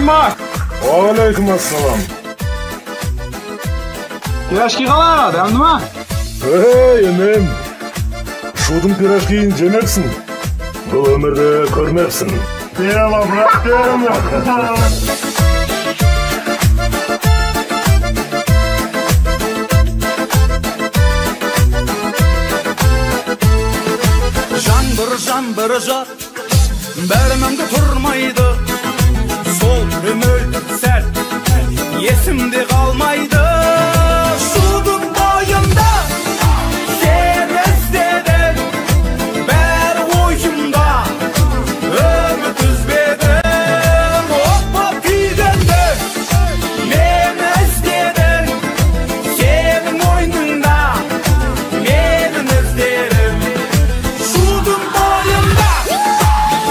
ма? Алейкум ассалам. Пирожки қалай, дәмді ма? Енем, шудың пирожкиін жемепсің. Бұл өмірді көрмепсің. Дело, брат, дело. Жаңбыр жат, бәрімімді тұрмайды. Сол өмір сәт, есімде қалмайды. Шудың бойында сен іздедім, бәрі ойымда үміт үзбедім. От күйгенде мен іздедім, сенің мойныңда менің іздедім. Шудың бойында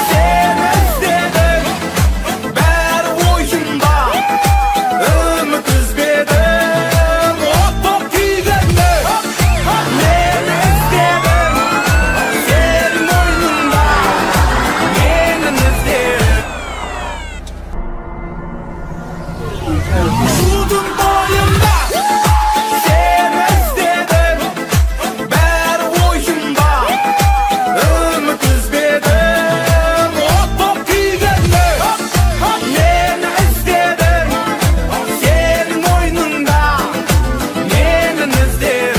сен іздедім, бәрі ойымда үміт үзбедім. От күйгенде мен іздедім, сенің мойныңда менің іздедім. Шудың бойында сен іздедім, бәрі ойымда үміт үзбедім. От күйгенде мен іздедім, сенің мойныңда менің іздедім.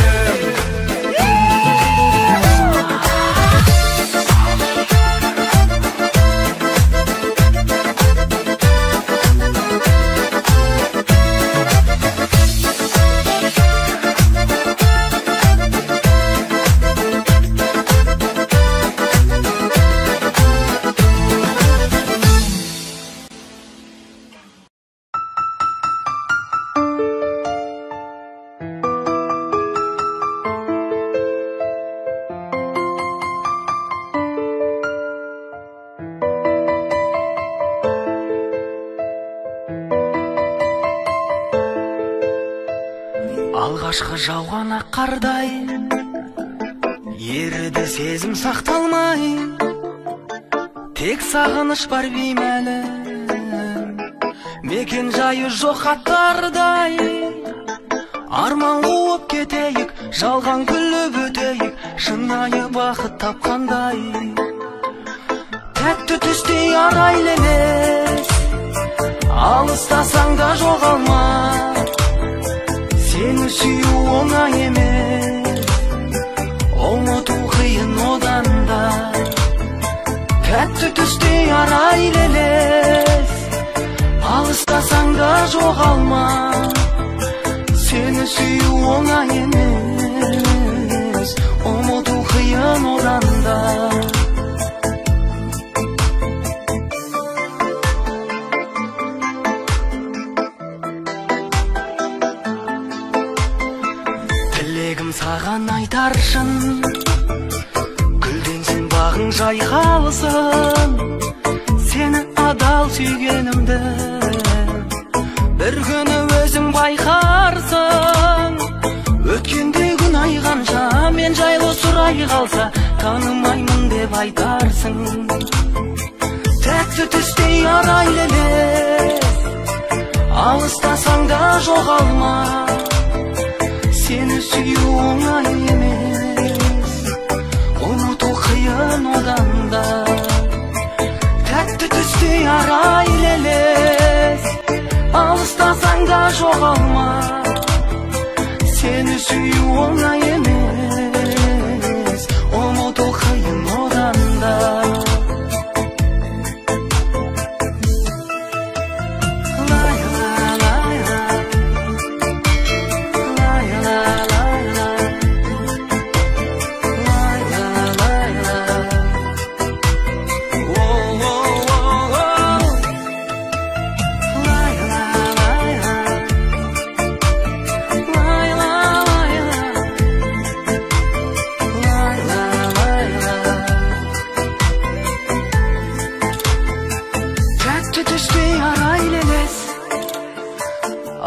Алғашқы жауған ақ қардай еріді сезім сақталмай, тек сағыныш бар беймәлі, мекен жайы жоқ хаттардай. Арман қуып кетейік, жалған күліп өтейік, шынайы бақыт тапқандай. Тәтті түстей арайлы елес, алыстасаң да жоғалма. Сені сүю оңай емес, ұмыту қиын одан да. Тәтті түстей арайлы елес, алыстасаң да жоғалма. Сені сүю оңай емес, ұмыту қиын одан да. Тілегім саған айтар шын, гүлденсін бағың жайқалсын. Сені адал сүйгенімді бір күні өзің байқарсың. Өткенде күн айғанша мен жайлы сұрай қалса, танымаймын деп айтарсың. Тәтті түстей арайлы елес, алыстасаң да жоғалма. Сені сүю оңай емес, ұмыту қиын одан да. Тәтті түстей арайлы елес, алыстасаң да жоғалма. Сені сүю оңай емес, ұмыту қиын одан да.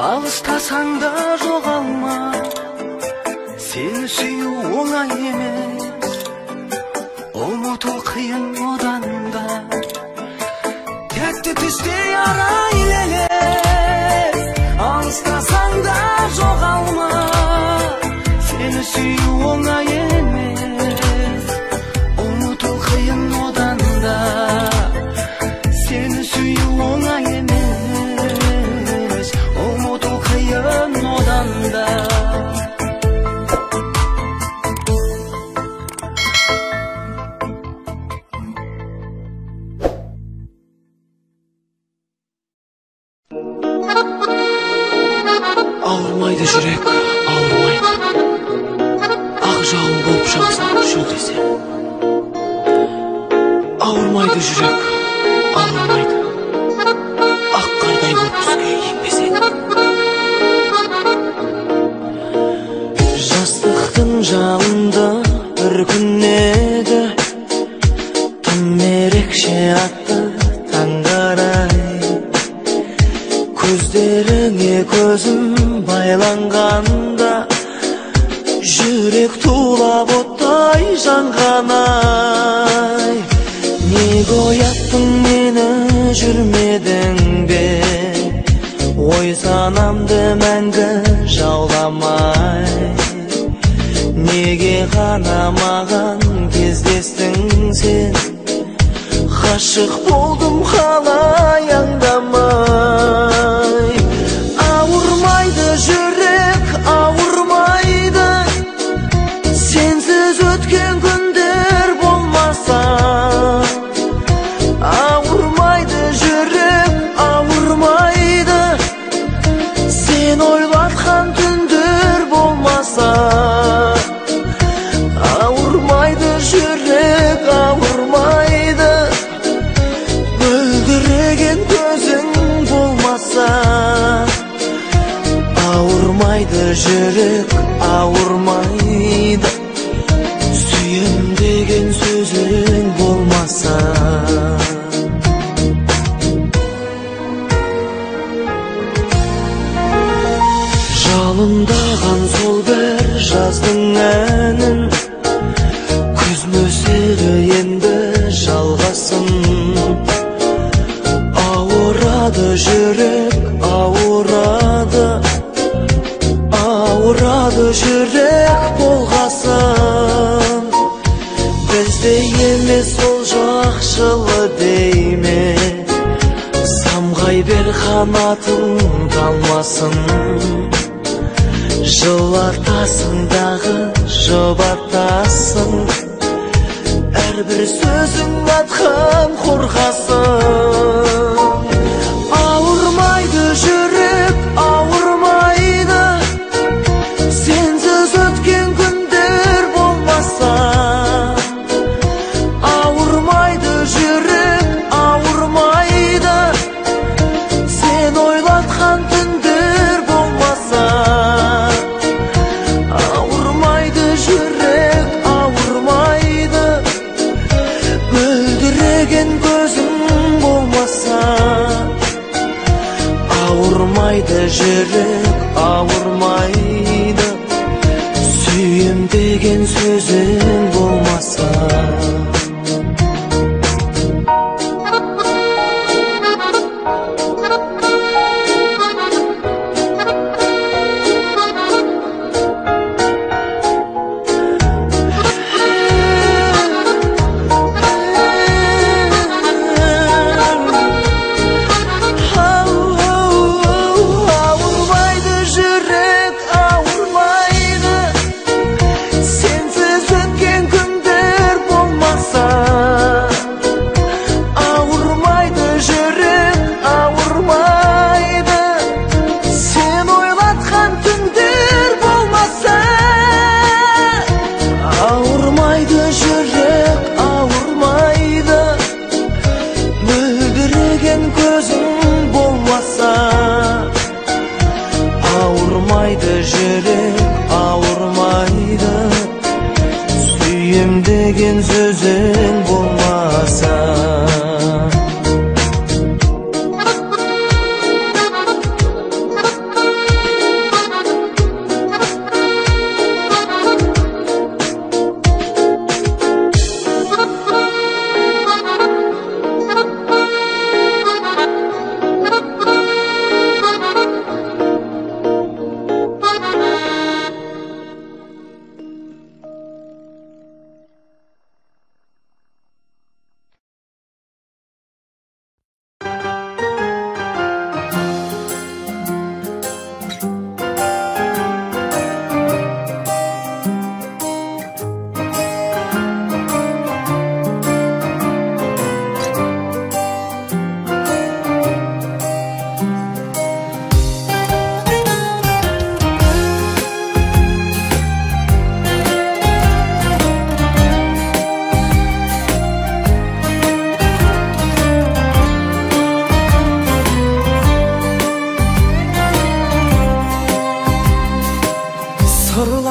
Алыстасаң да жоғалма, сені сүю оңай емес, ұмыту қиын одан да. Тәтті түстей арайлы Ağırmaydı жүрек, ağırmaydı. Ақ жауын болып жауса, шу десе. Ağırmaydı жүрек, ağırmaydı. Ақ қардай болып түске енбесең. Жастықтың жалында бір күн еді, тым ерекше атты таңдарай. Көздеріңе көзім байланғанда, жүрек тулап оттай жанғанай. Неге ояттың мені, жүрмедің бе? Ой санамды мәңгі жауламай. Неге ғана маған кездестің сен? Ғашық болдым қалай аңдамай. Ауырмайды жүрек, ауырмайды, сенсіз өткен күндер болмаса. Ауырмайды жүрек, ауырмайды, сен ойлатқан түндер болмаса. Ауырмайды жүрек, ауырмайды, мөлдіреген көзің болмаса. Ауырмайды жүрек, ауырмайды, сүйем деген сөзің болмаса. Жалындаған сол бір жаздың әнін, күз мөлшері енді жалғасын. Ауырады жүрек, ауырады, ауырады жүрек болғасын. Бізде емес ол жақшылы дейме, самғай бер қанатың талмасын. Жылатасың дағы жұбатасың, әрбір сөзің атқан қорғасын. Ауырмайды жүрек, ауырмайды, сенсіз өткен күндер болмаса. Ауырмайды жүрек, ауырмайды, сен ойлатқан түндер болмаса. Ауырмайды жүрек, ауырмайды, мөлдіреген көзің болмаса. Ауырмайды жүрек, ауырмайды, сүйем деген сөзің болмаса. Ауырмайды жүрек, ауырмайды, сенсіз өткен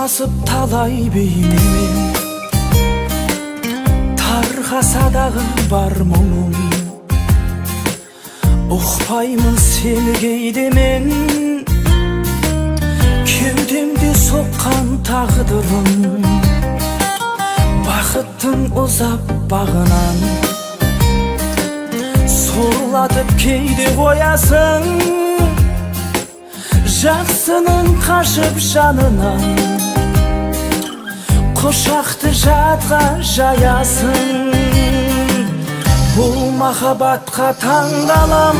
Адасып талай бейнемен тарқаса дағы бар мұңым ұқпаймын сені кейде мен кеудемде соққан тағдырым бақыттың ұзап бағынан сорлатып кейде қоясың жақсының қашып жанынан құшақты жатқа жаясың бұл махаббатқа таңғалам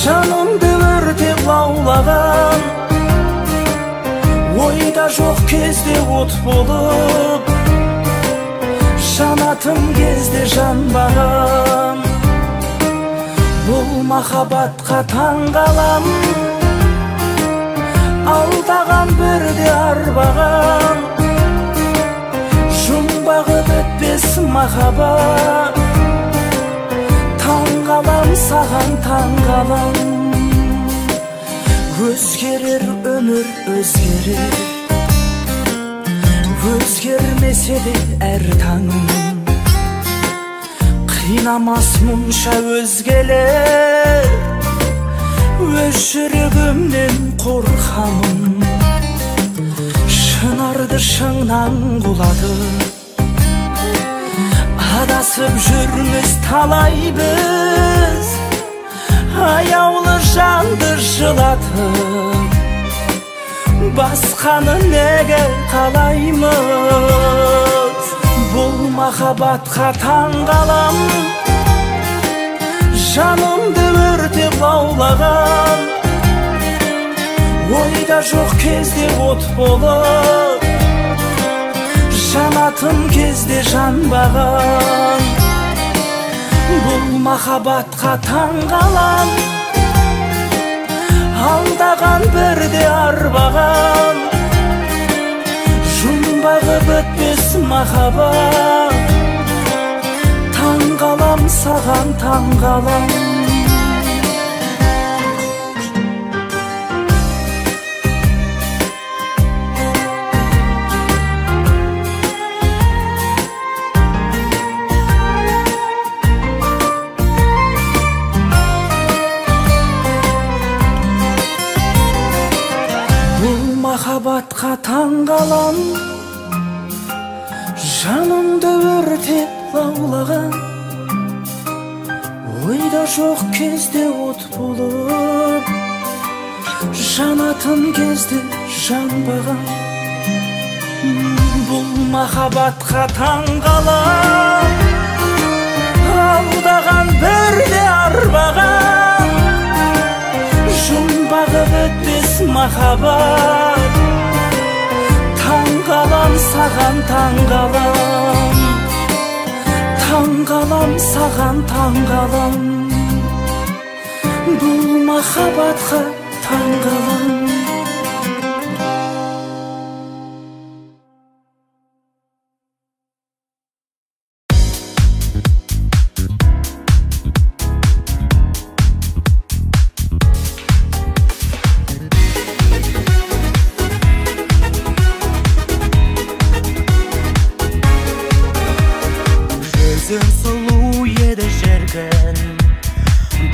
жанымды өртеп лаулаған ойда жоқ кезде от болып жанатын кезде жанбаған бұл махаббатқа таңғалам алдаған бірде арбаған жұмбағы бітпес махаббат таңғалам саған таңғалам өзгерер өмір өзгерер өзгермесе де әр таңым қинамас мұнша өзгелер өз жүрегімнен қорқамын шынарды шыңнан құлатып адасып жүрміз талай біз аяулы жанды жылатып басқаны неге қалаймыз бұл махаббатқа таңғалам жанымды өртеп лаулаған ойда жоқ кезде от болып жанатын кезде жанбаған бұл махаббатқа таңғалам алдаған бірде арбаған жұмбағы бітпес махаббат таңғалам саған таңғалам махаббатқа таңғалам жанымды өртеп лаулаған ойда жоқ кезде от болып жанатын кезде жанбаған бұл махаббатқа таңғалам алдаған бірде арбаған жұмбағы бітпес махаббат таңғалам саған таңғалам таңғалам саған таңғалам бұл махаббатқа таңғалам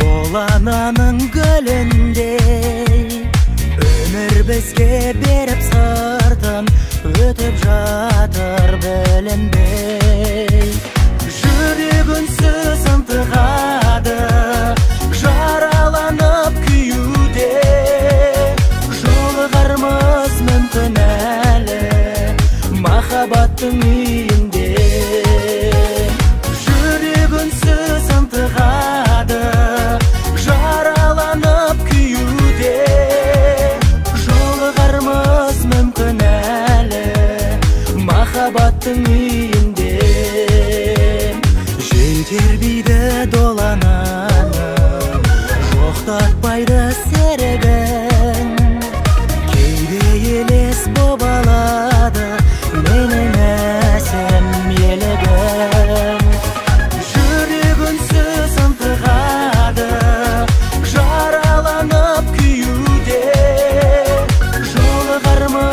Долананың гүліндей өмір бізге беріп сыртын өтіп жатыр білінбей жүрегінсіз ынтығады жараланып күйуде жолығармыз мүмкін әлі махаббаттың үйінде жүрегінсіз ынтығады жараланып күйуде жолығармыз мүмкін әлі махаббаттың үйінде жел тербейді долананы жоқтатпайды серігін кейде елес боп алады менің әсем елігім жүрегінсіз ынтығады жараланып күйуде жолығармыз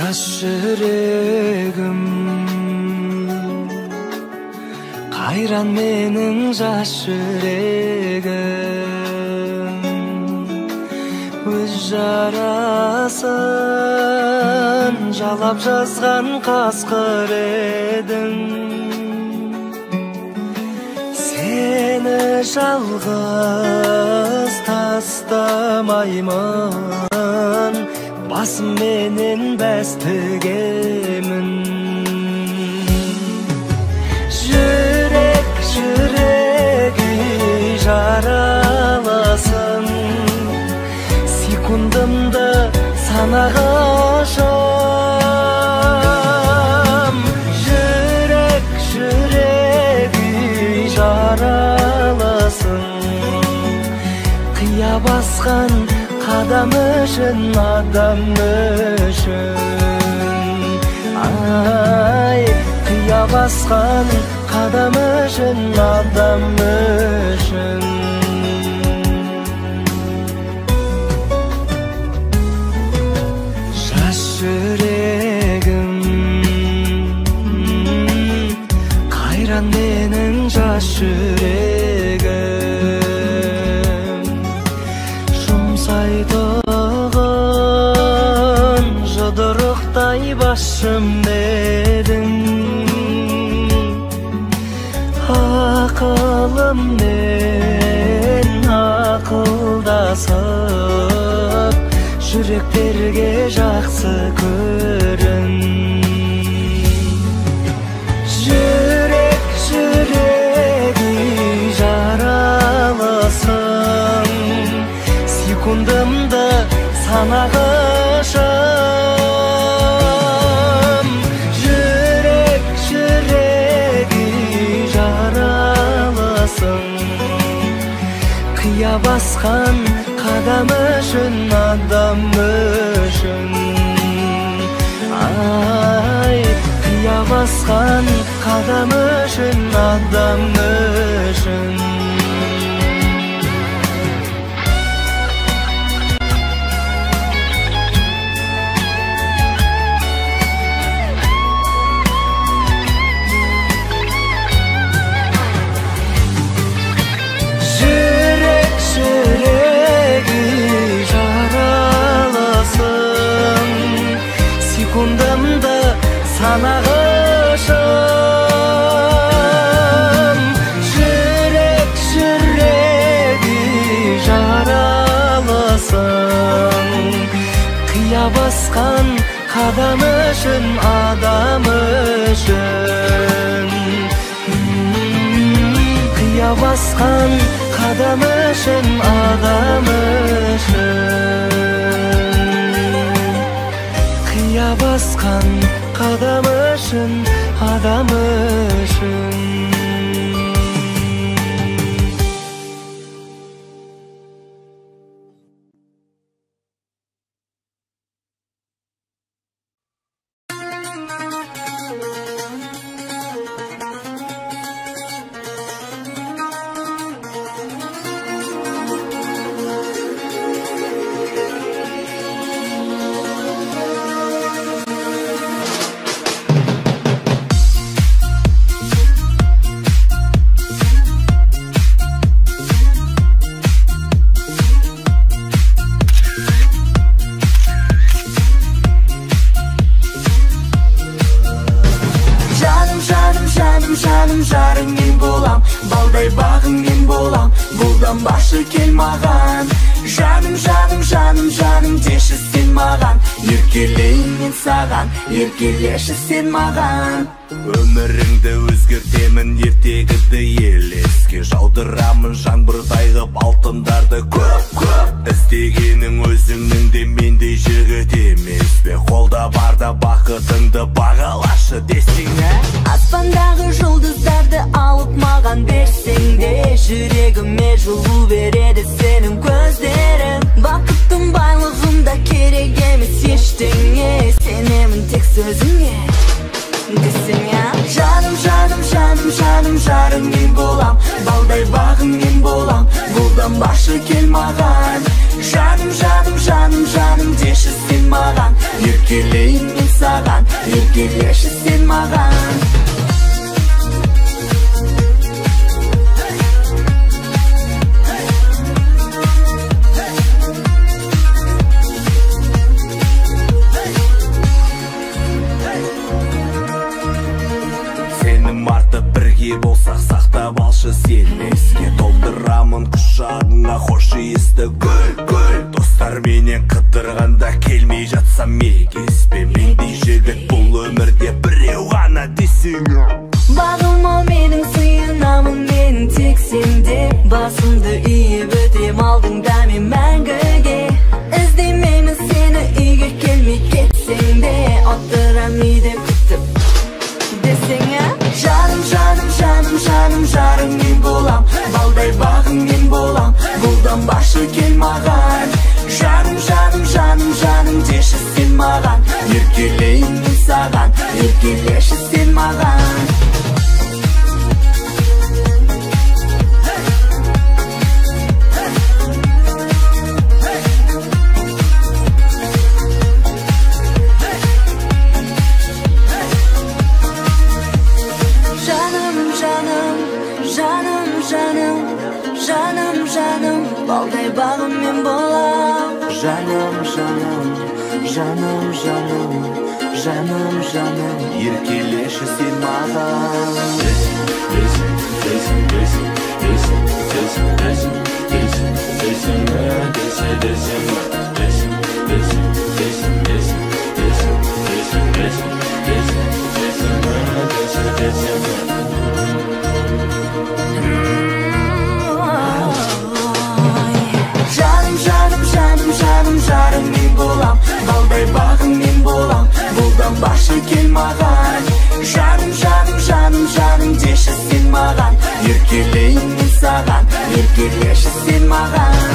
Жас жүрегім қайран менің жас жүрегім өз жарасын жалап жазған қасқыр едің сені жалғыз тастамаймын басым менен бәс тігемін жүрек жүрегі жараласын секундымды санағашым жүрек жүрегі жараласын қия басқан қадам үшін адам үшін ай қия басқан қадам үшін адам үшін жас жүрегім қайран менің жас жүрегім жұмсайтұғын жұдырықтай басым едің ақылыммен ақылдасып жүректерге жақсы көрін жүрек жүрегі жараласын секундымды санағышым жүрек жүрегі жараласын қия басқан қадам үшін адам үшін ай қия басқан қадам үшін адам үшін секундымды санағышым жүрек жүрегі жараласын қия басқан қадам үшін адам үшін қия басқан қадам үшін адам үшін қия басқан қадам үшін адам үшін жаным жарың мен болам балдай бағың мен болам бұлдан башы кел маған жаным жаным жаным жаным деші сен маған еркелейін мен саған еркелеші сен маған өміріңді өзгертемін ертегіді елеске жаудырамын жаңбырдай ғып алтындарды көп іздегенің өзіңнің де мендей жігіт емес пе қолда барда бақытыңды бағалашы десең аспандағы жұлдыздарды алып маған берсең де жүрегіме жылу береді сенің көздерің бақыттың байлығында керек емес ештеңе сенемін тек сөзіңе жаным жаным жаным жаным жарың мен болам балдай бағың мен болам бұлдан башы кел маған жаным жаным жаным жаным деші сен маған еркелейін мен саған, еркелеші сен маған. Болсақ сақтап алшы сен еске, толтырамын құшағыңа хош иісті гүл. Достар менен қыдырғанда келмей жатсам мекеспе, мендей жігіт бұл өмірде біреу ғана десең. Бағыма менің сыйынамын мен тек сенде, басымды иіп өтем алдыңда мен мәңгіге. Іздемеймін сені үйге келмей кетсең де, отырам үйде күтіп десең. Жаным, жаным, жаным, жаным, жарың мен болам, балдай бағың мен болам, бұлдан башы кел маған. Жаным, жаным, жаным, жаным, деші сен маған, еркелейін мен саған, еркелеші сен маған. Жаным, жаным, балдай бағым мен болам. Жаным, жаным, жаным, жаным, жаным, жаным, еркелеші сен маған. Жарым мен болам, балдай бағым мен болам, бұлдан башы кел маған. Жаным, жаным, жаным, жаным, деші сен маған, еркелейін мен саған, еркелеші сен маған.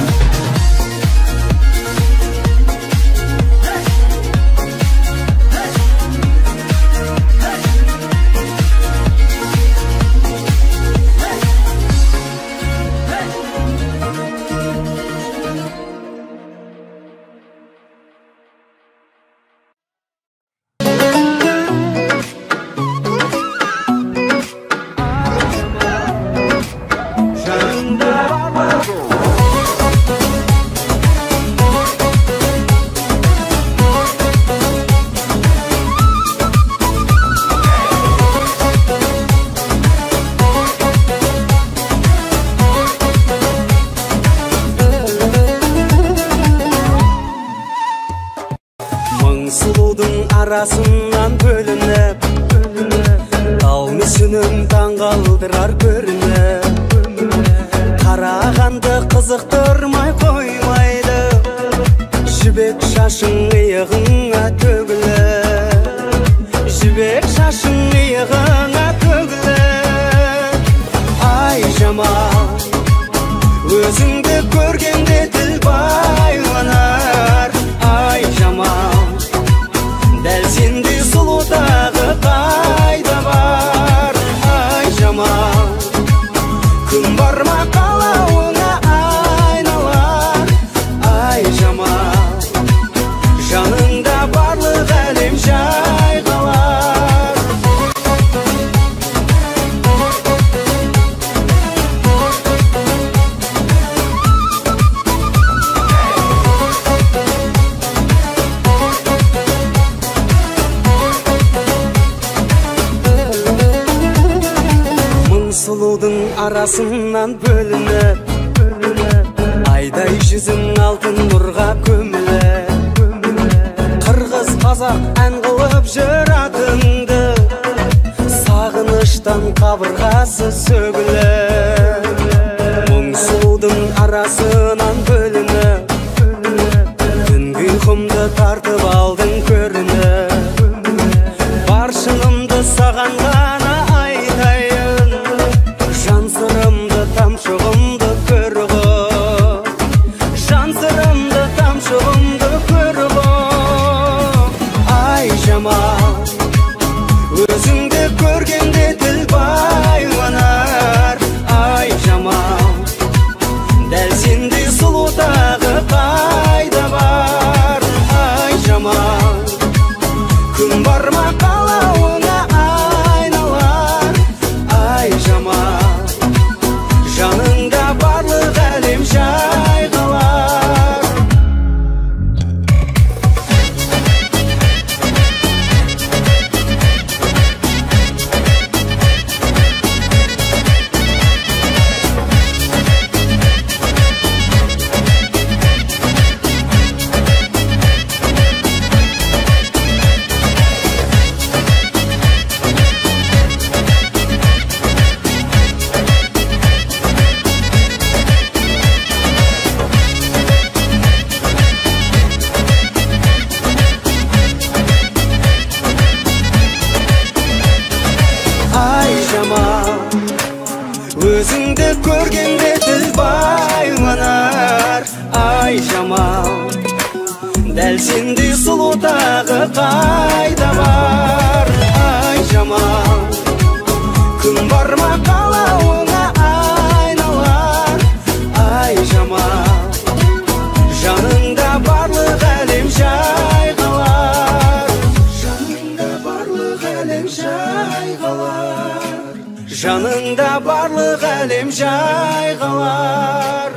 Арасынан бөлініп, тау мүсінін таңғалдырар көрініп, қарағанды қызықтырмай қоймайды, жібек шашың иығыңа төгіліп, жібек шашың иығыңа төгіліп. Ай жамал, өзіңді көргенде тіл байланар. Ай жамал, дәл сендей сұлу тағы қайда бар. Ай жамал, күн бар ма қалауыңа айналар. Ай жамал, жаныңда барлық әлем жайғалар. Сұлудың арасынан бөлініп, айдай жүзің алтын нұрға көміліп, қырғыз қазақ ән қылып жүр атыңды, сағыныштан қабырғасы сөгіліп. Мұң сұлудың арасынан бөлініп, түнгі ұйқымды тартып алдың көрініп, бар шынымды саған ғана айтайын, жан сырымды тамшығымды көр ғой, жан сырымды тамшығымды көр ғой. Ай жамал, өзіңді көргенде тіл байланар. Ай жамал, дәл сендей сұлу тағы қайда бар. Ай жамал, Өзіңді көргенде тіл байланар. Ай жамал, дәл сендей сұлу тағы қайда бар. Ай жамал, күн бар ма қалауыңа айналар. Ай жамал, жаныңда барлық әлем жайғалар. Жаныңда барлық әлем жайғалар. Жаныңда барлық әлем жайғалар.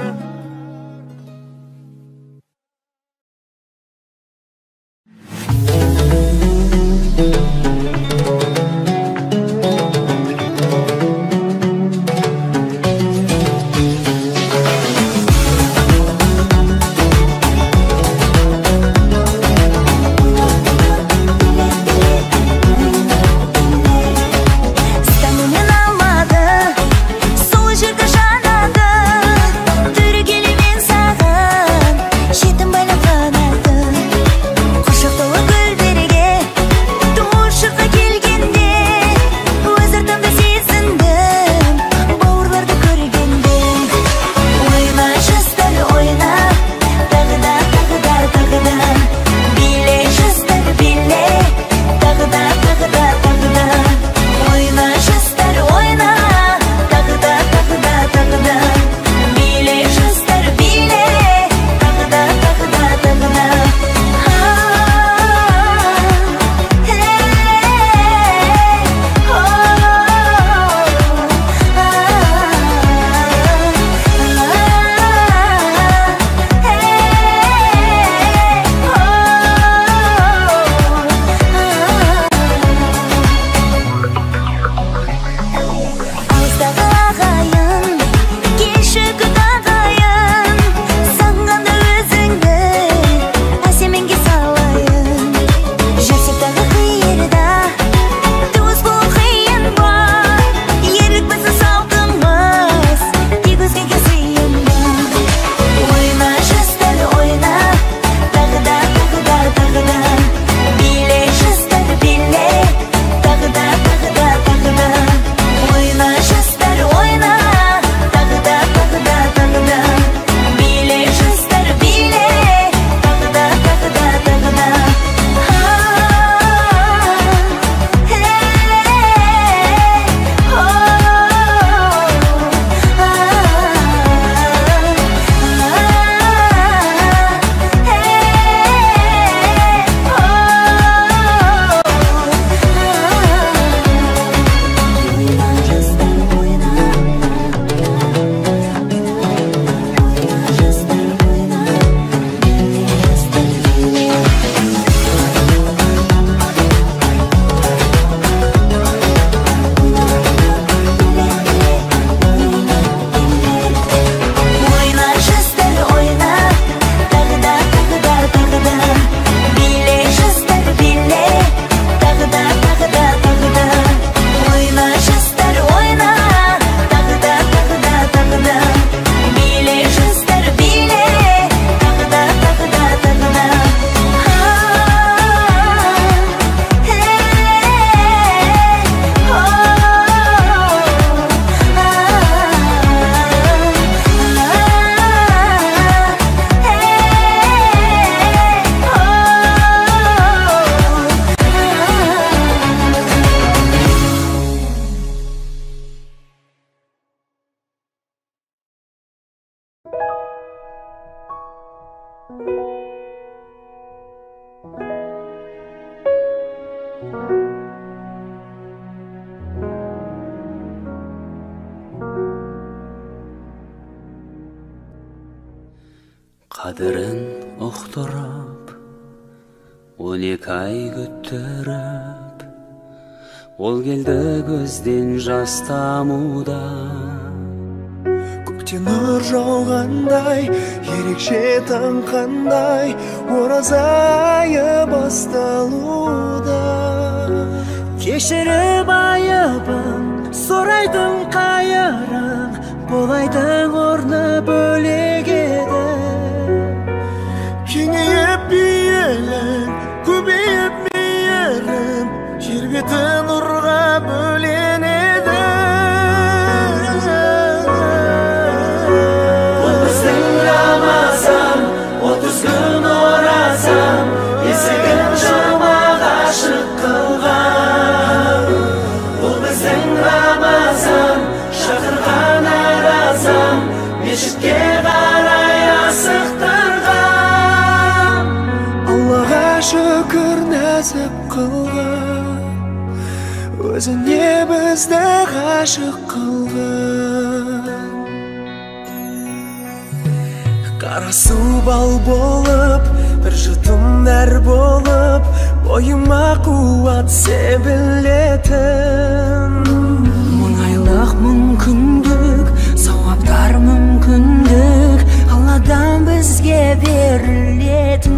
Қадірін ұқтырып, 12 ай күттіріп, ол келді көзден жас тамуда. Көктен нұр жауғандай, ерекше таң қандай, ораза айы басталуда. Кешіріп айыбым, сұрайдың қайырым, болайдың орны бөлек еді. Кеңейіп бейілің, көбейіп мейірім, жер беті нұрға бөленеді. Өзіне бізді ғашық қылған. Қара су бал болып, бір жұтым нәр болып, бойыма қуат себілетін. Мұңайлық мүмкіндік, сауаптар мүмкіндік, Алладан бізге берілетін.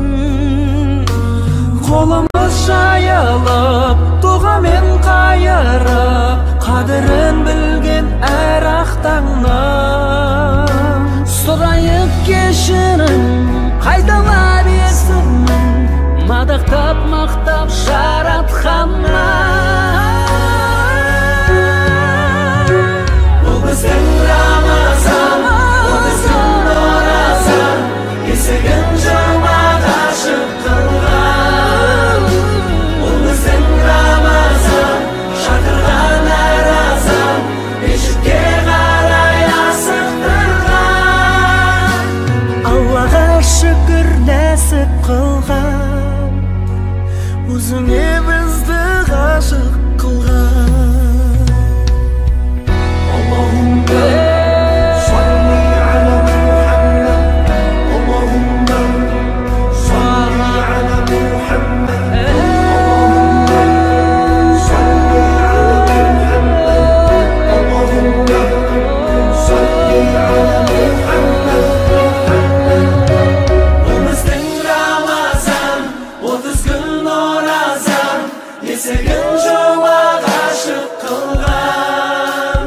Қолымыз жайылып, дұғамен қайырып, қадірін білген әр ақтаңнан. Сұрайық кешірім, қайтала берсін, мадақтап мақтап жаратқаннан. Бұл біздің Рамазан, бұл біздің оразан, есігін жұмақ ашып қылған. Бұл біздің Рамазан, шақырған әр азан, мешітке қарай асықтырған. Аллаға шүкір нәсіп қылған, өзіңе бізді ғашық қылған. Есігін жұмақ ашып қылған.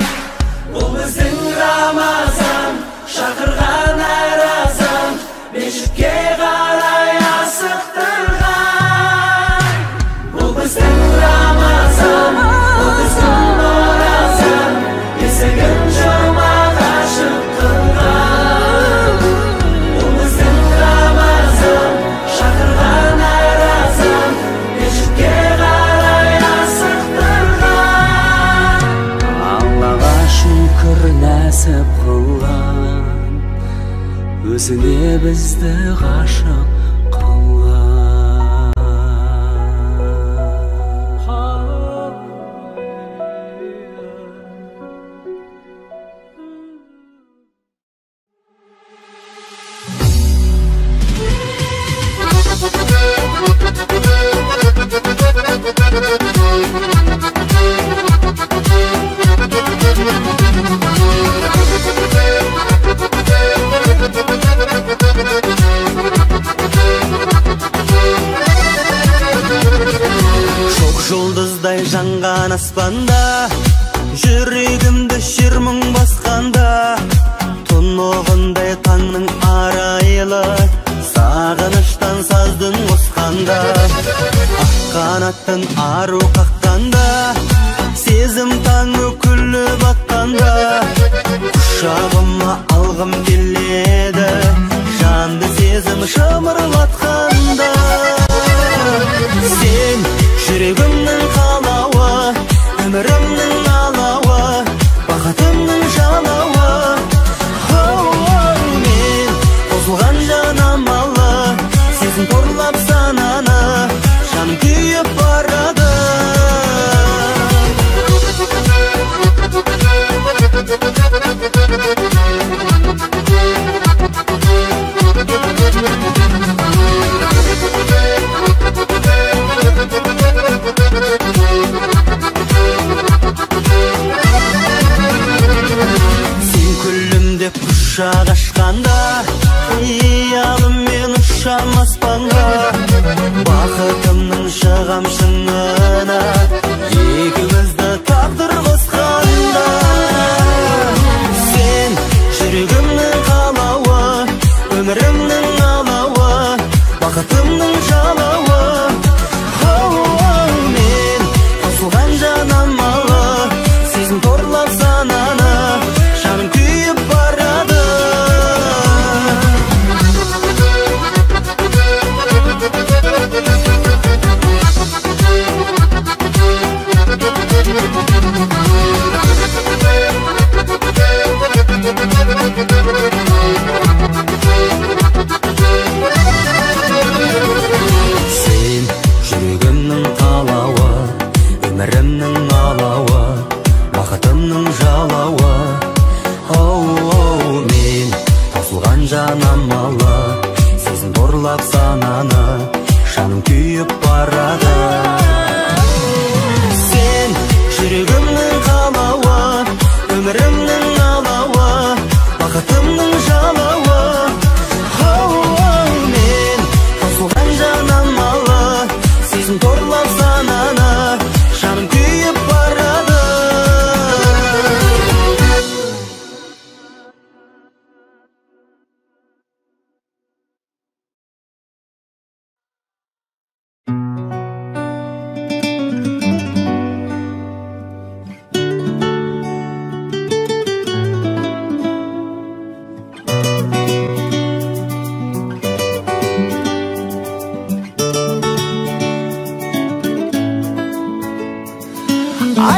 Бұл біздің Рамазан, шақырған әр азан, мешітке қарай асықтырған. Бұл біздің Рамазан, бұл біздің оразан, есігін жұмақ ашып қылған. Бұл біздің Рамазан, шақырған әр азан, мешітке нәсіп қылған, өзіне бізді ғашық қылған. Жұлдыздай жанған аспанда, жүрегімді шер мұң басқанда, тұнығындай таңның арайлы, сағыныштан саздың қосқанда, ақ қанаттың ару қаққанда, сезім таңы күліп атқанда, құшағыма алғым келеді, жанды сезім шымырлатқанда. Сен жүрегімнің қалауы, өмірімнің алауы, бақытымның жалауы. Мен қосылған жанамалы, сезім торлап сананы, жаным күйіп барады.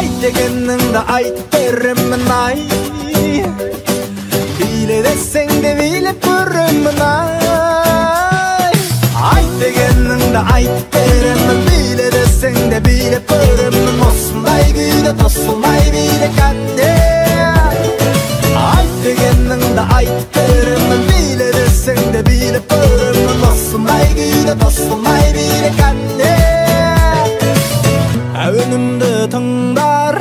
Ayt degeningde ayt beremmin ay. Bile deseng de bilip göremmin ay. Ayt degeningde ayt beremmin, bile deseng de bilip göremmin. Ossunday güýde tossulmay bile kande. Ayt degeningde ayt beremmin, bile deseng de bilip göremmin. Ossunday güýde tossulmay bile kande. Önümde tınglar,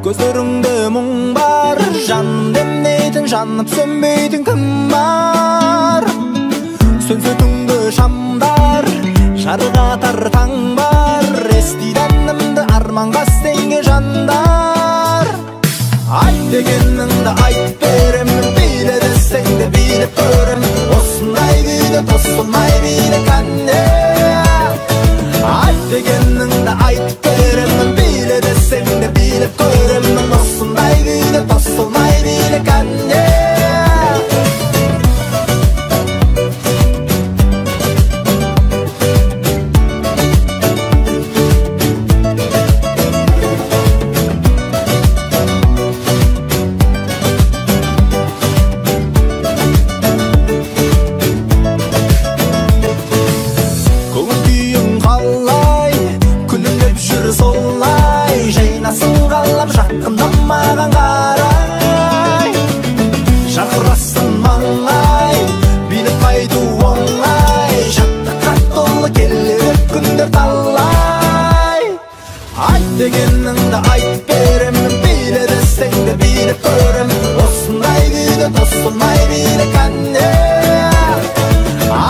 gözlerimde muң bar. Jan demneytin, janıp sönmeytin kim var? Sönse tüngde şamdar, şarga atar taң bar. Estidenimde armanga senge jandar. Ayt degeningde ayt beremmin, bile deseng de bilip göremmin. Ossunday güýde tossulmay bile kande. Ayt degeningde ayt beremmin, bile deseng de bilip göremmin. Ossunday güýde tossulmay bile kande. Magan garay, şakrasın mangay, bilip baydu oңай. Şakta kattolu keller күндөр tallay. Ayt degeningde ayt beremmin, bile deseng de bilip göremmin. Ossunday güýde tossulmay bile kande.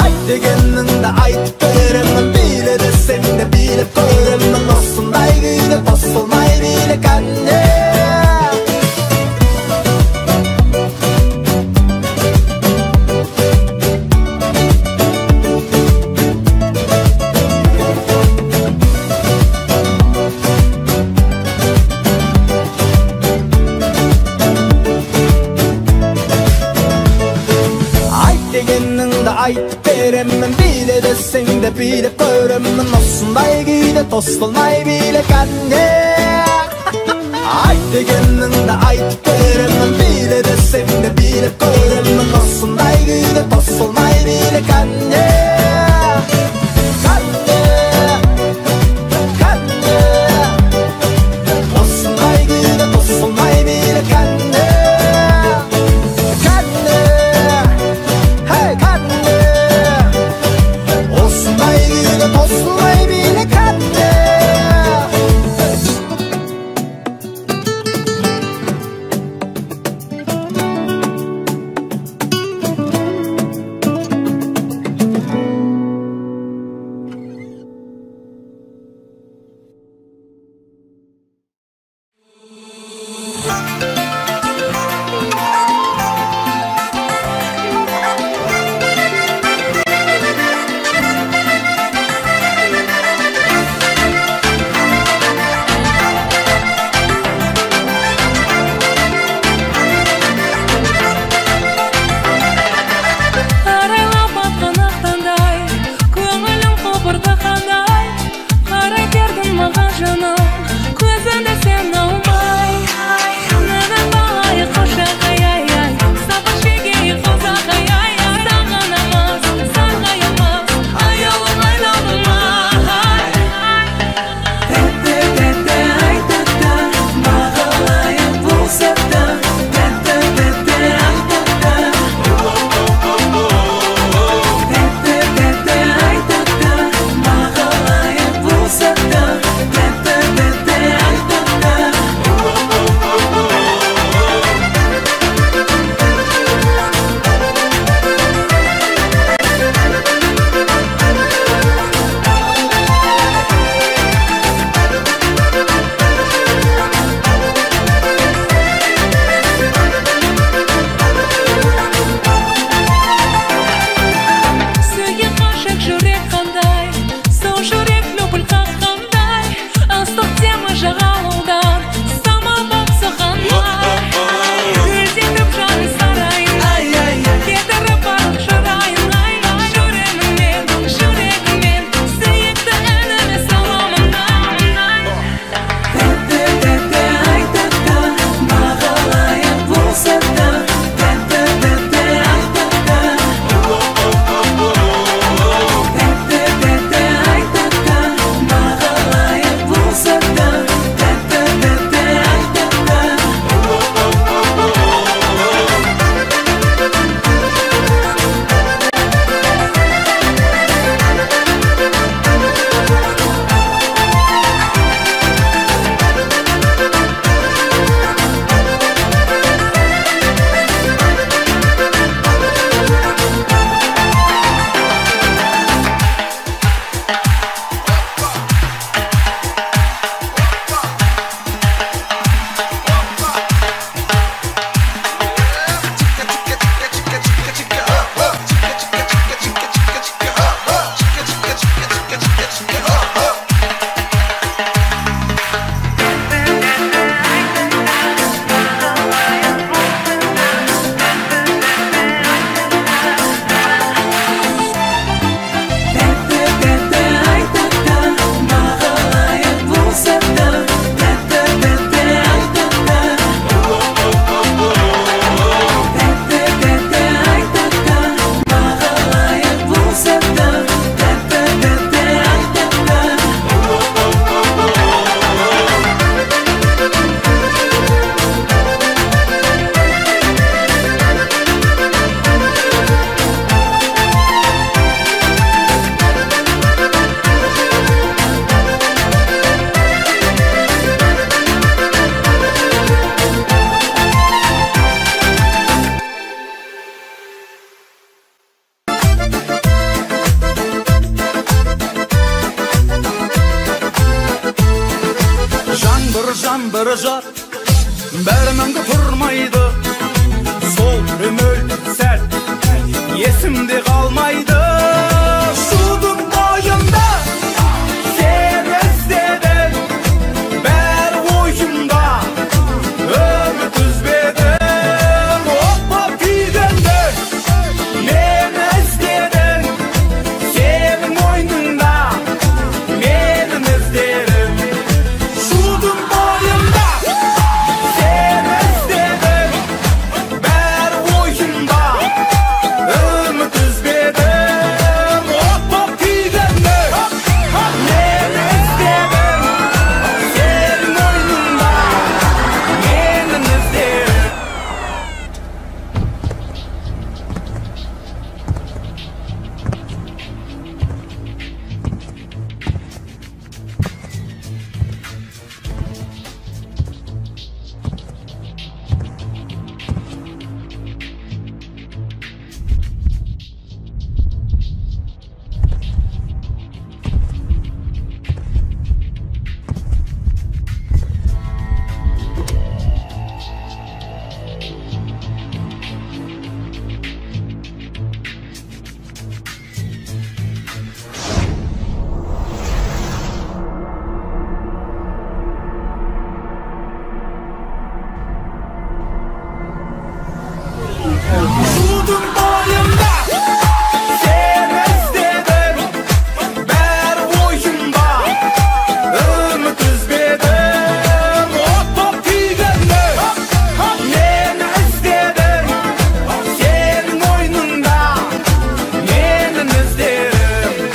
Ayt degeningde ayt beremmin, bile deseng de bilip göremmin. Ossunday güýde tossulmay bile kande. Ayt beremmin, bile deseng de bilip göremmin. Ossunday güýde tossulmay bile kande. Ayt degeningde ayt beremmin, bile deseng de bilip göremmin. Ossunday güýde tossulmay bile kande. Kande, kande. Ossunday güýde tossulmay bile kande. Kande, hey kande. Ossunday güýde tossulmay bile kande. Bärmende turmaydı sol ömür sert esimde kalmaydı şudun boyunda sen izledin bär oyunda ömür düzbedin hoppa tüygende men izledin senin oyununda menin izlerim şudun boyunda sen izledin bär oyunda ömür düzbedin hoppa tüygende men izledin senin oyununda menin izlerim şudun boyunda sen izledin bär oyunda ömür düzbedin hoppa tüygende men izledin senin oyununda menin izlerim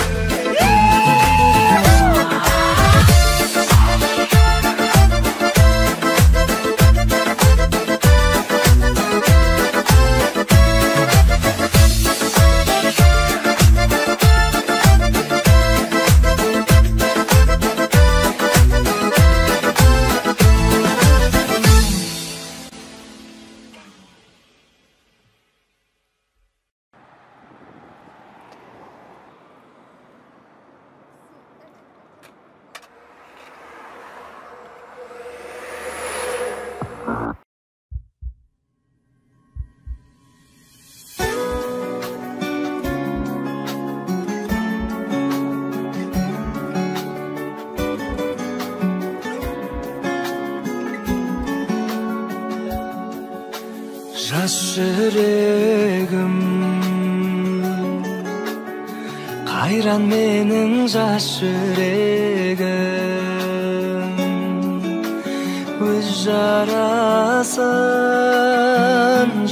Жас жүрегім қайран менің жас жүрегім өз жарасын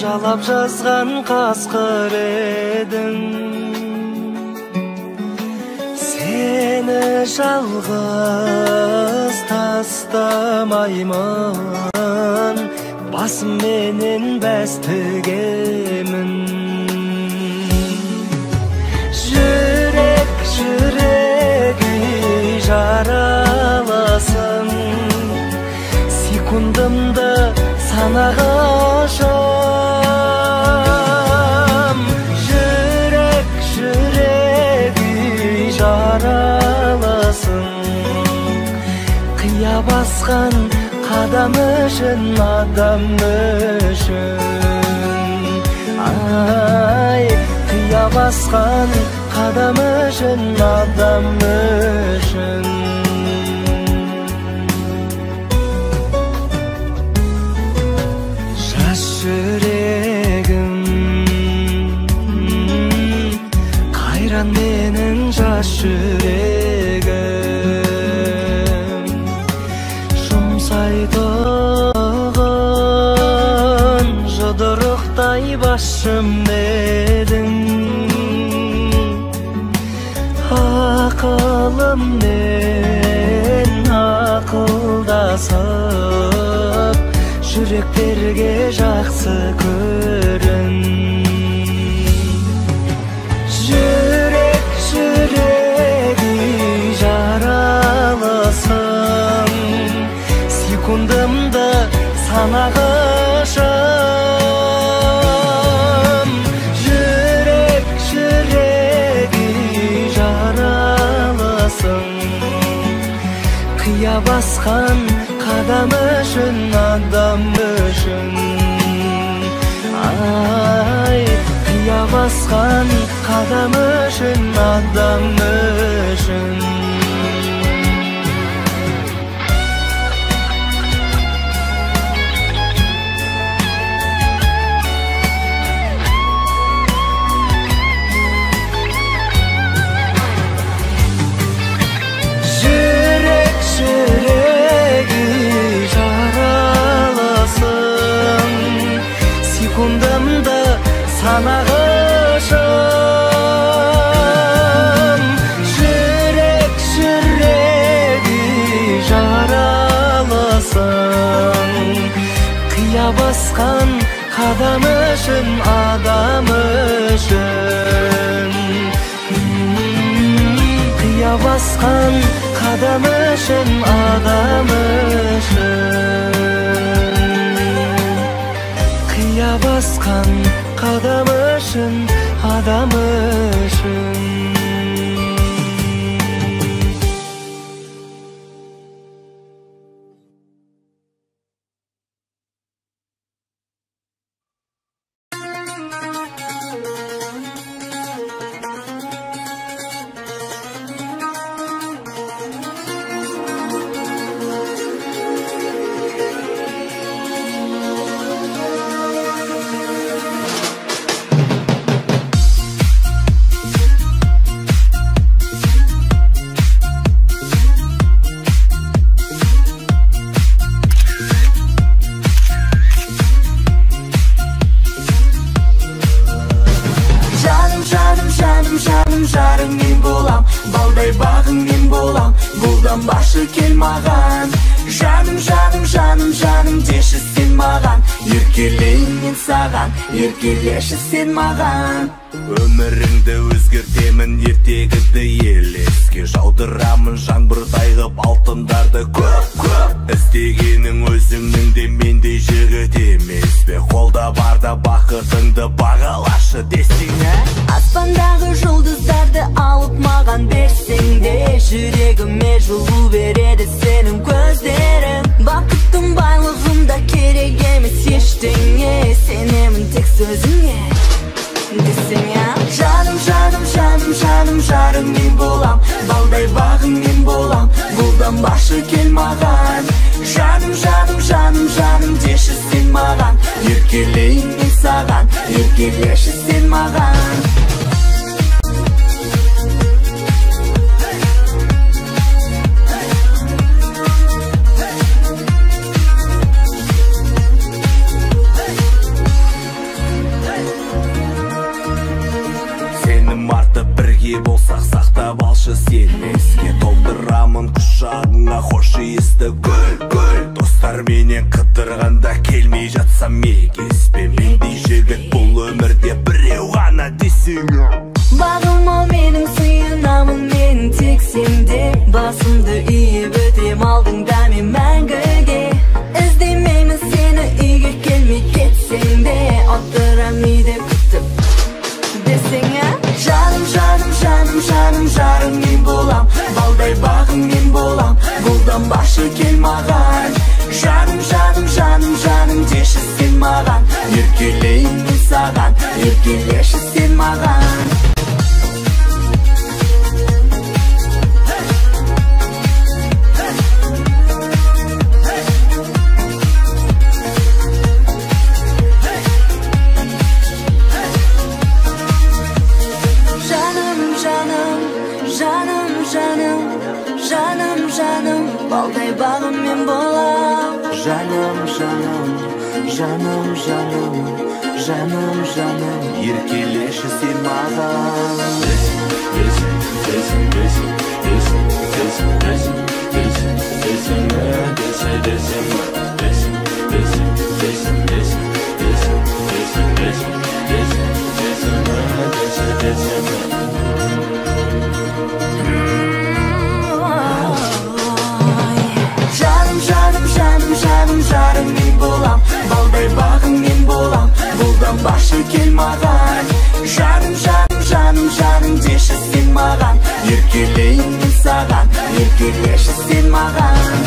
жалап жазған қасқыр едің сені жалғыз тастамаймын басым менен бәс тігемін жүрек жүрегі жараласын секундымды санағашам жүрек жүрегі жараласын қия басқан адам үшін адам үшін ай қия басқан қадам үшін адам үшін жас жүрегім қайран менің жас жүрегім жұмсайтұғын жұдырықтай басым едің ақылыммен ақылдасып жүректерге жақсы көрін жүрек жүрегі жаралысын секундымды санағышым жүрек жүрегі жаралысын қия басқан қадам үшін адам adam üçün, adam üçün. Жүрегі жаралысын, секундымды санағышым. Жүрегі жаралысын, қия басқан қадам үшін, адам үшін. Қия басқан қадам үшін, адам үшін. Қия басқан қадам үшін, адам үшін. Жарың мен болам, балдай бағың мен болам, бұлдан башы кел маған. Жаным, жаным, жаным, жаным деші сен маған, еркелейін мен саған, еркелеші сен маған. Өміріңді өзгертемін, ертегіді елеске жаудырамын, жаңбырдай ғып алтындарды көп-көп. Іздегенің өзіңнің де мендей жігіт емес пе? Қолда барда бақытыңды бағалашы десең, аспандағы жұлдыздарды алып маған берсең де, жүрегіме жылу береді сенің көздерің. Бақыттың байлығында керек емес ештеңе, сенемін тек сөзіңе десең, жаным, жаным, жаным, жаным, жарың мен болам, балдай бағың мен болам, бұлдан башы кел маған. Жаным, жаным, жаным, жаным деші сен маған, еркелейін мен саған, еркелеші сен маған. Болсақ сақтап алшы сен еске, толтырамын құшағыңа хош иісті гүл. Достарменен қыдырғанда келмей жатсам егеспе, мендей жігіт бұл өмірде біреу ғана десең. Бағыма менің сүйынамын мен тек сенде, басымды үйіп өтем алдыңда мен мәңгіге. Іздемеймін сені үйге келмей кетсең де, отырам үйде күтіп десең, жаным, жаным, жаным, жаным, жарың мен болам, балдай бағың мен болам, бұлдан башы кел маған. Жаным, жаным, жаным, жаным деші сен маған, еркелейін мен саған, еркелеші сен маған. Жаным, жаным, балдай бағым мен болам. Жаным, жаным, жаным, жаным, жаным, жаным, еркелеші сен маған. Жарың мен болам, балдай бағың мен болам, бұлдан башы кел маған. Жаным, жаным, жаным, жаным деші сен маған, еркелейін мен саған, еркелеші сен маған.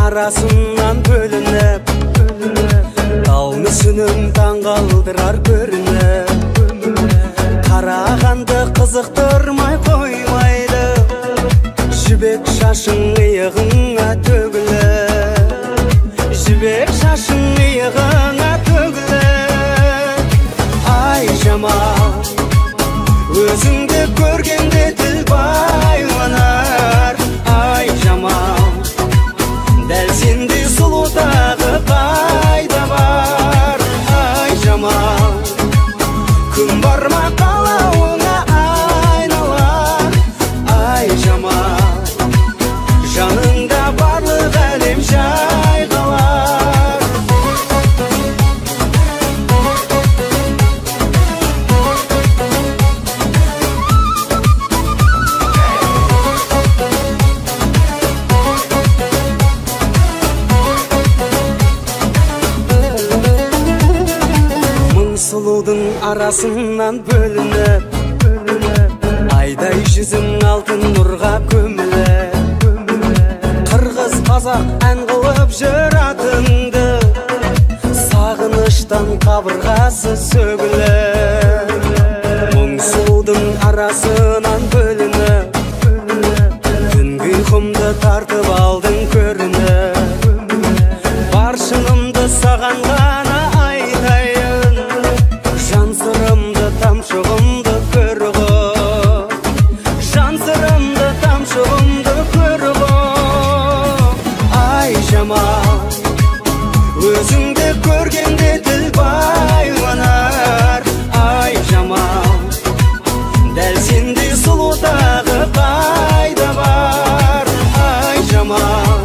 арасынан бөлініп тау мүсінін таң қалдырар көрініп қарағанды қызықтырмай қоймайды жібек шашың иығыңа төгіліп жібек шашың иығыңа төгіліп ай жамал өзіңді көргенде тіл байланар ай жамал дәл сендей сұлу тағы қайда бар ай жамал күн бар ма қалауыңа айналар ай жамал жаныңда барлық әлем жайғалар сұлудың арасынан бөлініп айдай жүзің алтын нұрға көміліп қырғыз қазақ ән қылып жүр атыңды сағыныштан қабырғасы сөгіліп мұң сұлудың арасынан бөлініп түнгі ұйқымды тартып алдың көрініп бар шынымды саған ғана айтайын жан сырымды тамшығымды көр ғой жан сырымды тамшығымды көр ғой ай жамал өзіңді көргенде тіл байланар ай жамал дәл сендей сұлу тағы қайда бар ай жамал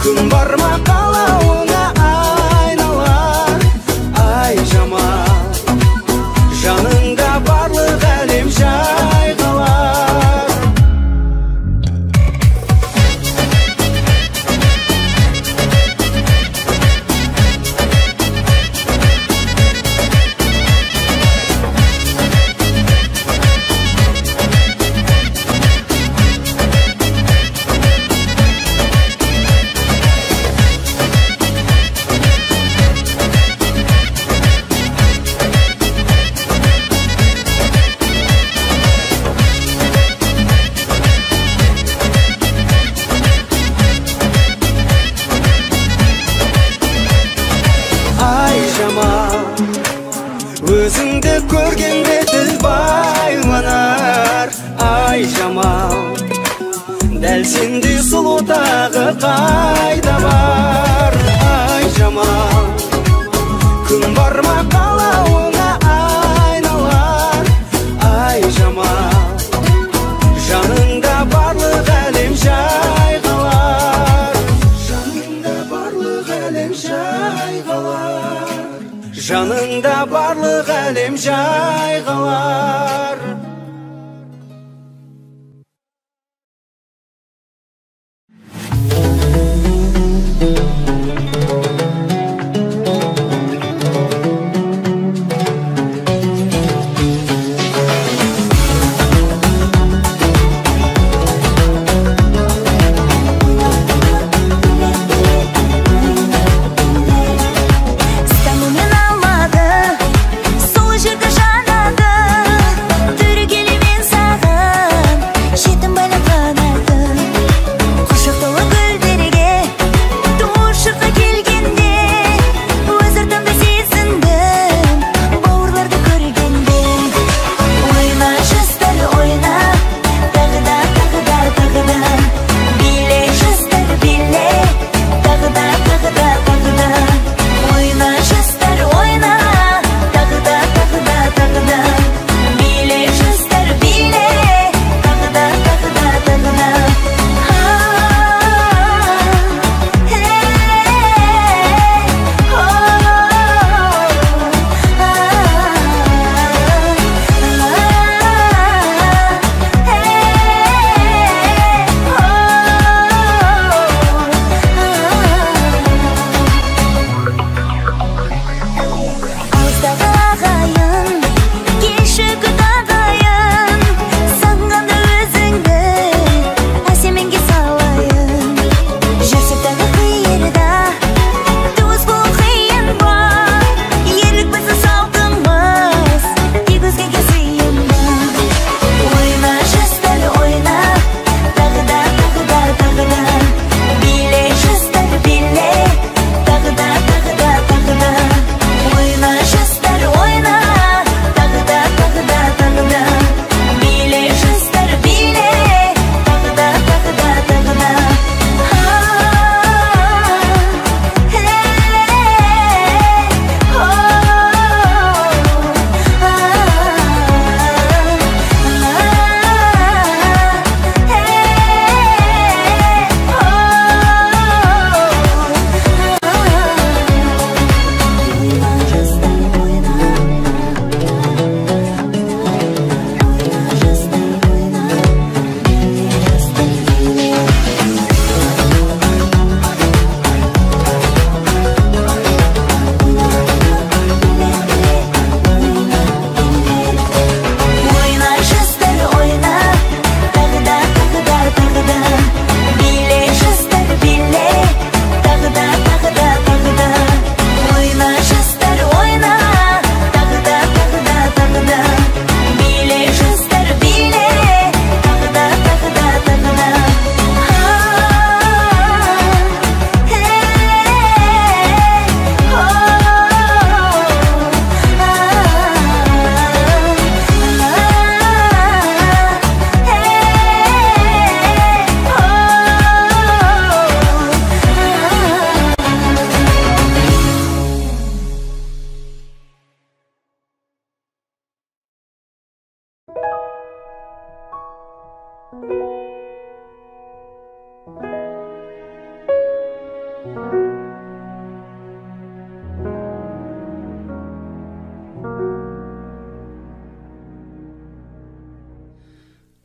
күн бар ма қалауыңа айналар ай жамал жаныңда барлық әлем жайғалар өзіңді көргенде тіл байланар ай жамал дәл сендей сұлу тағы қайда бар ай жамал күн бар ма қалауыңа айналар ай жамал жаныңда барлық әлем жайғалар жаныңда барлық әлем жайғалар жаныңда барлық әлем жайғалар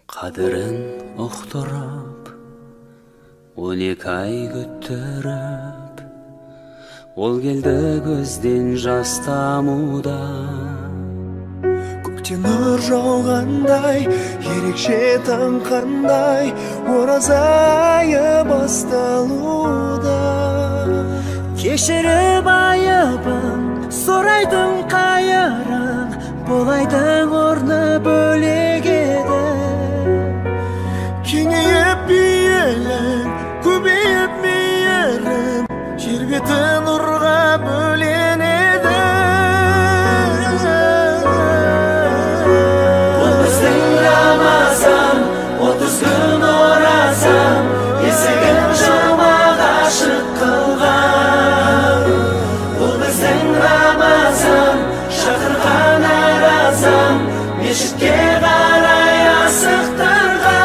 Qadırın uqtirib 12 ay küttürüp Ol geldi gözden жас тамуда Көктен нұр жауғандай ерекше таң қандай ораза айы басталуда кешіріп айыбын сұрайтын қайырын болайдың орны бөлек еді кеңейіп биелің көбейіп мейірім жер беті нұрға бөленеді Бұл біздің Рамазан 30 күн оразан есігін жамап ашық қылған Бұл біздің Рамазан шақырған әр азан мешітке қарай асықтырған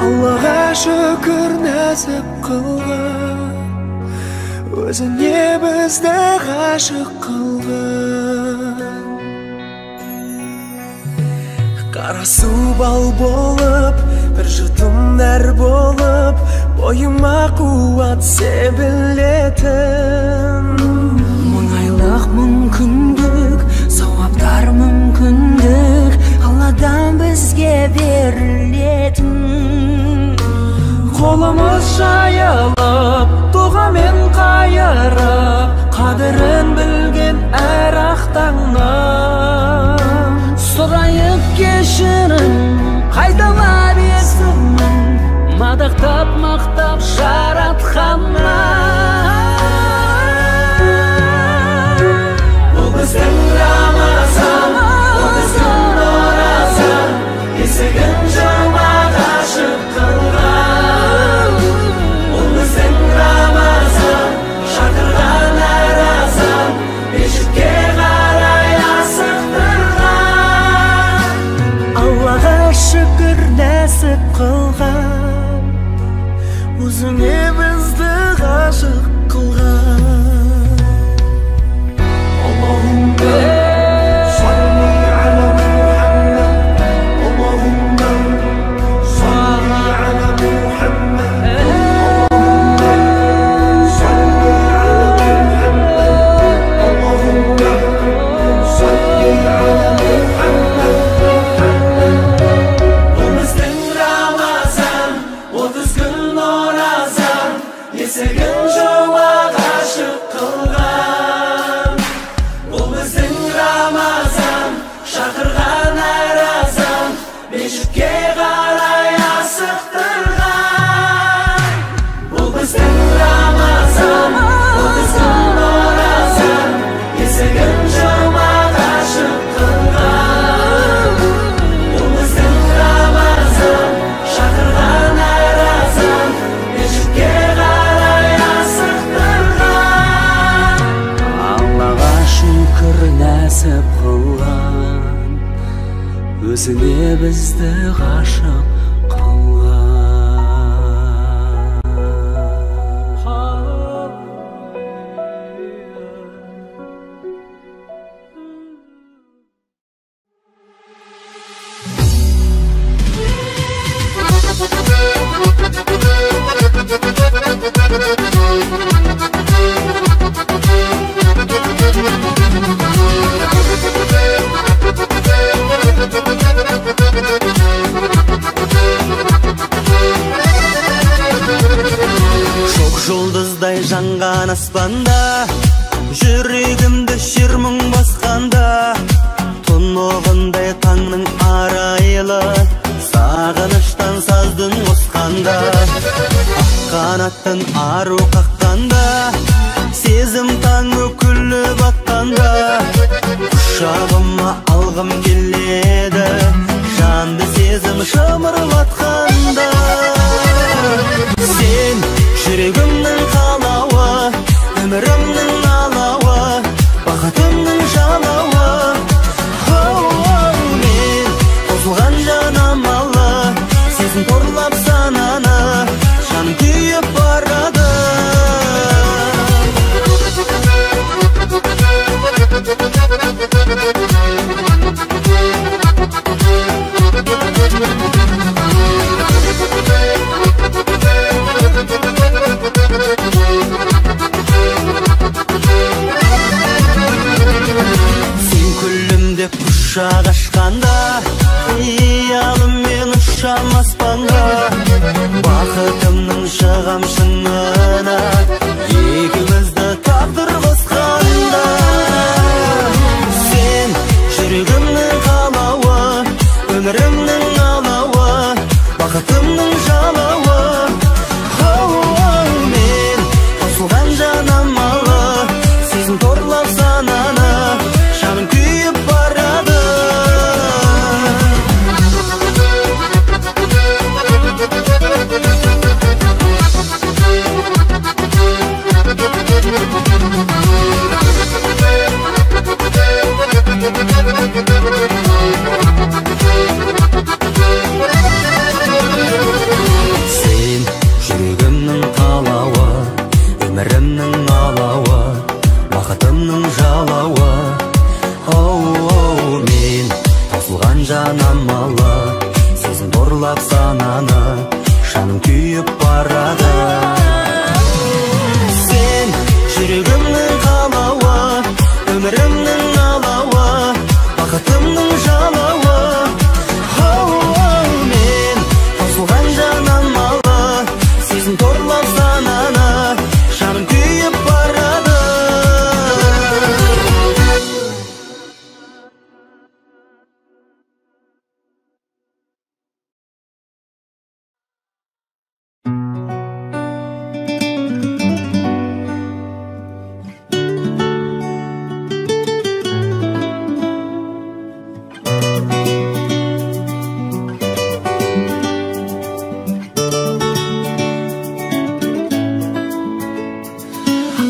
Аллаға шүкір нәсіп қылған өзіне бізді ғашық қылған Қарасу бал болып бір жұтым нәр болып бойыма қуат себілетін Мұңайлық мүмкіндік сауаптар мүмкіндік Алладан бізге берілетін қолымыз жайылып дұғамен қайырып қадірін білген әр ақтаңнан Сұрайып кешірім қайталап есімін мадақтап мақтап жаратқаннан Бұл біздің Рамазан 30 күн оразан есігін жамап ашық қылған Бұл біздің Рамазан шақырған әр азан мешітке қарай асықтырған Аллаға шүкір нәсіп қылған өзіңе бізді ғашық қылған Бұл біздің Рамазан 30 күн оразан есігін жамап ашық қылған Бұл біздің Рамазан шақырған әр азан мешітке қарай асықтырған Бұл біздің Рамазан 30 күн оразан есігін жамап ашық қылған Бұл біздің Рамазан шақырған әр азан мешітке қарай асықтырған Аллаға шүкір нәсіп қылған өзіне бізді ғашық Шоқ жұлдыздай жанған аспанда жүрегімді шер мұң басқанда тұнығындай таңның арайлы сағыныштан саздың қосқанда ақ қанаттың ару қаққанда сезім таңы күліп атқанда құшағыма алғым келеді жанды сезім шымырлатқанда сен жүрегімнің қалауы өмірімнің алауы бақытымның жалауы мен қосылған жанамалы сезім торлап сананы жаным күйіп барады шыңына екеумізді тағдыр қосқанда сен жүрегімнің қалауы өмірімнің алауы бақытымның жалауы мен қосылған жанамалы сезім торлап сананы жаным күйіп барады сен жүрегімнің қалауы өмірімнің алауы бақытымның жалауы мен тосылған жанамалы сезім торлап сананы жаным күйіп барады сен жүрегімнің қалауы өмірімнің алауы бақытымның жалауы мен тосылған жанамалы сезім торлап сананы жаным күйіп барады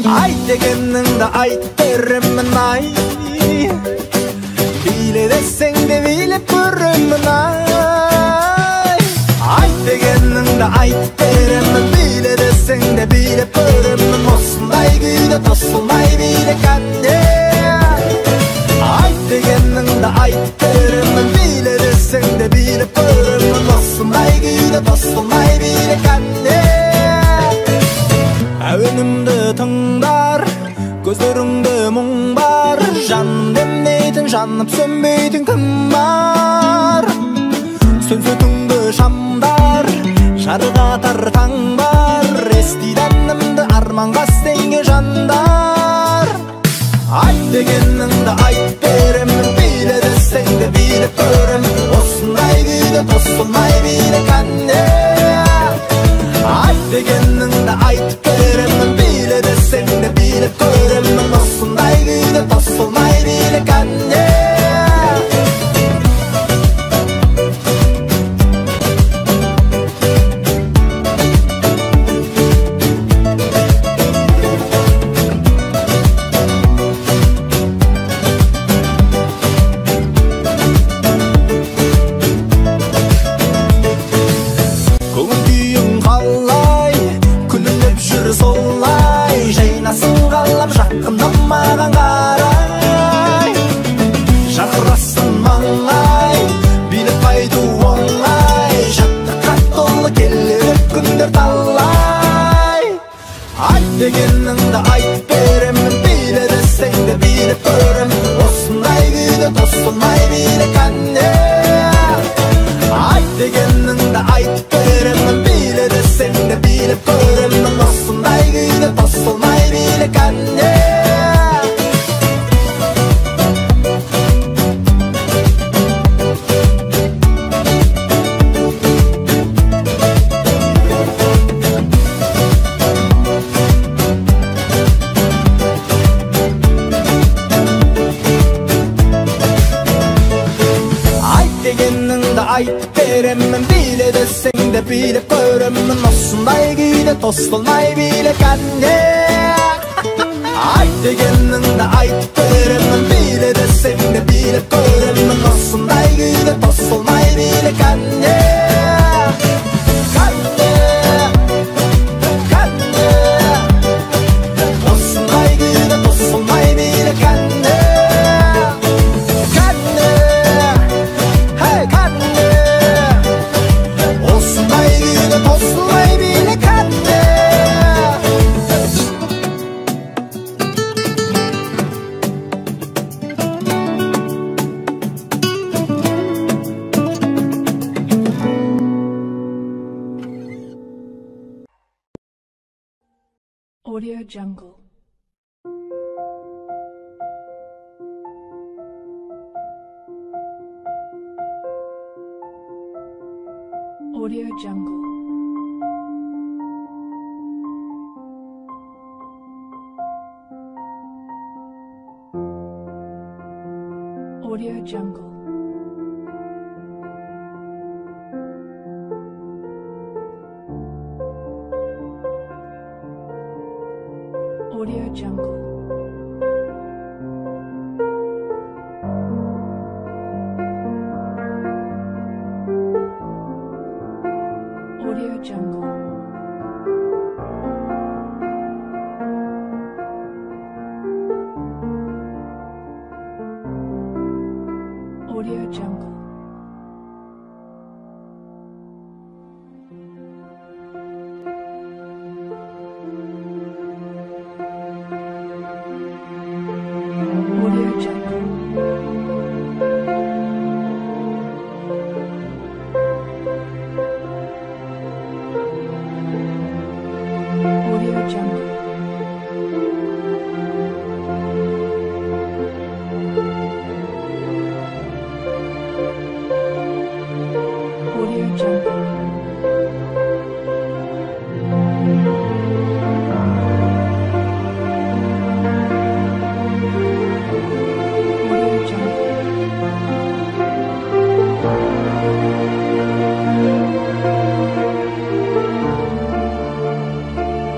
Ayt degeningde ayt beremmin ay Bile deseng de bilip görümmin ay Ayt degeningde ayt beremmin Bile deseng de bilip görümmin Ossunday güyde tossulmay bile kande Ayt degeningde ayt beremmin Bile deseng de bilip görümmin Ossunday güyde tossulmay bile kande Önümde tыңдар, gözlerimde мұң бар Жаным демнейтін, жанып сөнбейтін кім бар Сөнсе түнгі шамдар, жарығатар таң бар Естиді әнімді арманға сенге жандар Айт дегеніңді айт беремін Биле десең де билеп көремін Осындай күйде тосылмай биле кәнде Ayt degeningde ayt beremmin Bile deseng de bilip göremmin Ossunday güyde tossulmay bile kande солай жайнасын қалап жақыннан маған қарай жарқырасың маңай билеп қайту оңай шаттыққа толы келер күндер талай айт дегеніңді айт беремін биле десең де билеп көремін осындай күйде тосылмай биле кәнде айт дегеніңді айт беремін биле десең де билеп көремін осындай күйде тосылмай биле кәнде ayt beremmin bile deseng de bilip göremmin Ossunday kүйde tossulmay bile kende Ayt degeningde ayt beremmin bile deseng de bilip göremmin Ossunday kүйde tossulmay bile kende Kende Kende Ossunday kүйde tossulmay bile kende Kende Hey kende Ossunday kүйde tossulmay bile kende Audio Jungle. Audio Jungle. Audio Jungle. Audio Jungle. Audio Jungle. Audio Jungle. Audio Jungle. Audio Jungle. Audio Jungle.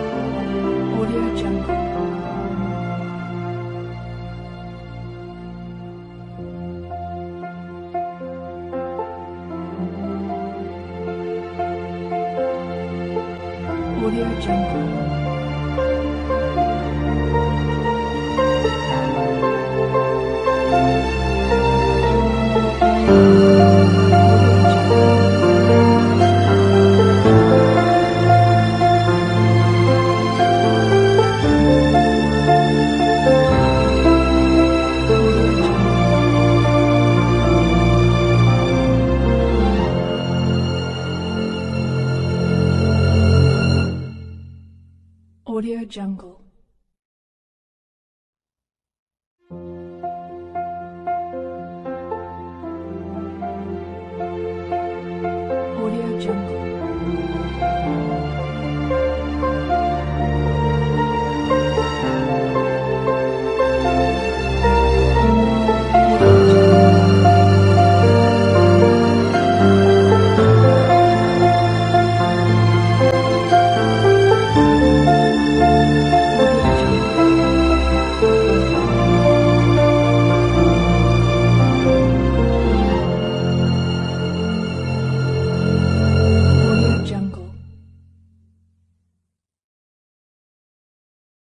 Audio Jungle. Audio Jungle. Audio Jungle. Audio Jungle.